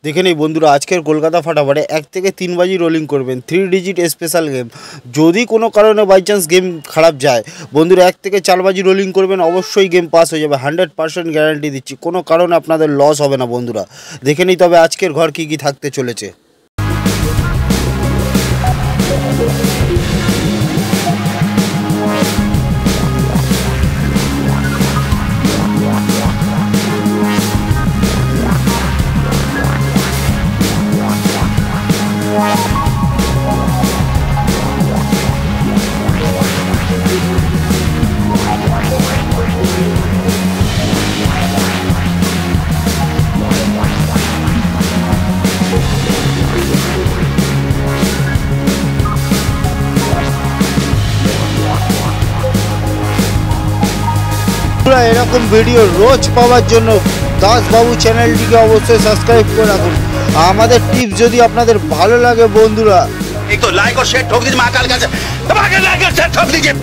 দেখে নেই বন্ধুরা, আজকের কলকাতা ফাটাফাটে 1 থেকে 3 বাজি রোলিং করবেন 3 ডিজিট স্পেশাল গেম। যদি কোনো কারণে বাই চান্স গেম খারাপ যায় বন্ধুরা, 1 থেকে 4 বাজি রোলিং করবেন, অবশ্যই গেম পাস হয়ে যাবে। 100% গ্যারান্টি দিচ্ছি, কোনো কারণে আপনাদের লস হবে না বন্ধুরা। দেখে নিই তবে আজকের ঘর কী কী থাকতে চলেছে। এরকম ভিডিও রোজ পাওয়ার জন্য দাসবাবু চ্যানেলটিকে অবশ্যই সাবস্ক্রাইব করে রাখুন। আমাদের টিপস যদি আপনাদের ভালো লাগে বন্ধুরা, एक तो लाइक और शेयर ठोक दीजिए महाकाल का, लाइक और शेयर ठोक दीजिए।